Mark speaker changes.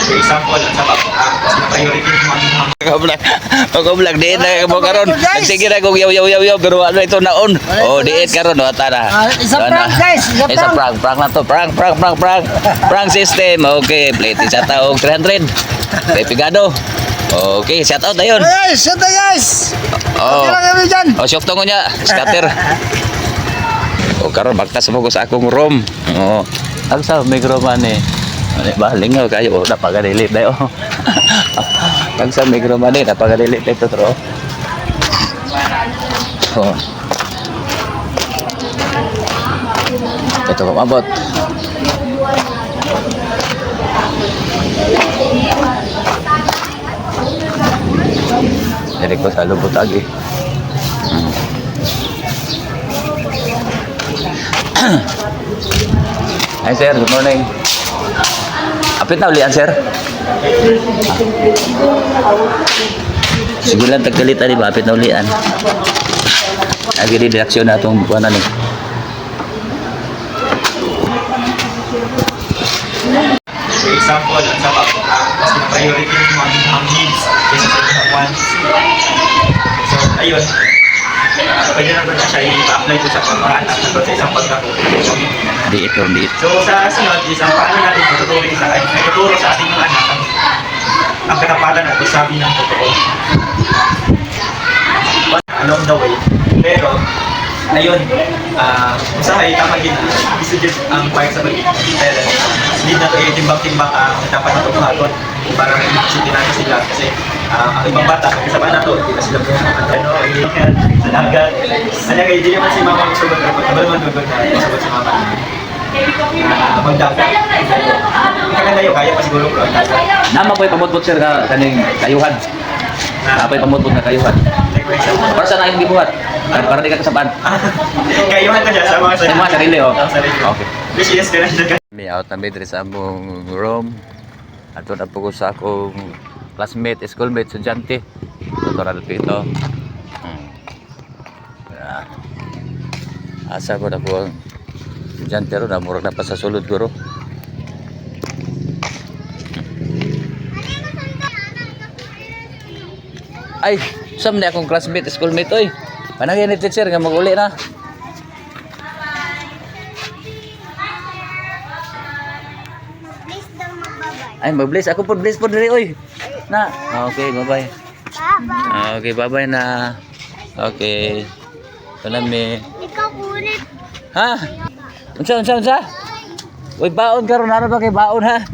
Speaker 1: Example, sa priority
Speaker 2: Pag-vlog diit na mo karon. Sige na kung yaw pero ano ito naon. Oh, diit karon o tara.
Speaker 3: Isa prank guys,
Speaker 2: Isa prank na to. Prank. Prank system. Okay, plate isa taong 300. Pepigado. Okay, shout out dayon.
Speaker 3: Guys, shout out guys.
Speaker 2: Oh.
Speaker 3: Kira kami dyan.
Speaker 2: Oh, shock to niya, scatter. Oh, karon bagtas mo ko sa akong room. Oh. Ang sa micro man eh. Ano baling nga kayo oh, napagadilit dayo. Ang sa micro man eh, napagadilit ito tro. Oh. Ito ko mabot. Jadi ko sa lubot lagi. Hi sir, good morning. Apit na ulian sir? Sige lang tagkalit ali ba? Apit na ulian. Lagi di reaksyon na itong buwan na ni.
Speaker 1: example, sa priority ng mga needs kaysa sa mga wants. So, ayun. Pwede na ba siya i-apply ko sa pag-anak sa isang pagkakot.
Speaker 2: Di ito.
Speaker 1: So, sa sunod, isang paano natin tuturo sa ating mga anak ang katapalan at sabi ng totoo. Along the way. Pero, ayun, usahay tama din isugid ang part sa pagiging parents. Hindi na kayo timbang-timbang ang dapat na tumahagon para mag-isipin natin sila kasi ang ibang bata, sa ba na to, hindi na sila sa dagat. Ano kayo, hindi naman si mama magsugod na tabal man dugod na magsugod si mama. Magdagat. Kaya kayo, kaya pa siguro ko.
Speaker 2: Nama po pamutbot sir ka kaning kayuhan. Apa pamutbot na kayuhan? Para sa naayong gibuhat. Para di ka kasaban.
Speaker 1: Kayuhan ka dyan sa mga sarili.
Speaker 2: Sa mga sarili, oh.
Speaker 1: Okay. Business ka na.
Speaker 2: May out na bedre sa among room. Ato na po ko sa akong classmate, schoolmate, estudyante. Tutorial po ito. Asa ko na po ang estudyante ro na murag na pa sa sulod guro. Ay, sam na akong classmate, schoolmate oy. Panagyan ni teacher nga mag-uli na. Ay, mag-bless. Ako po, bless po diri, oy. Na. Okay, bye-bye.
Speaker 4: Bye-bye.
Speaker 2: Okay, bye-bye na. Okay. Salami.
Speaker 4: Ikaw ulit.
Speaker 2: Ha? Unsa? Uy, baon karon ano ba kay baon ha?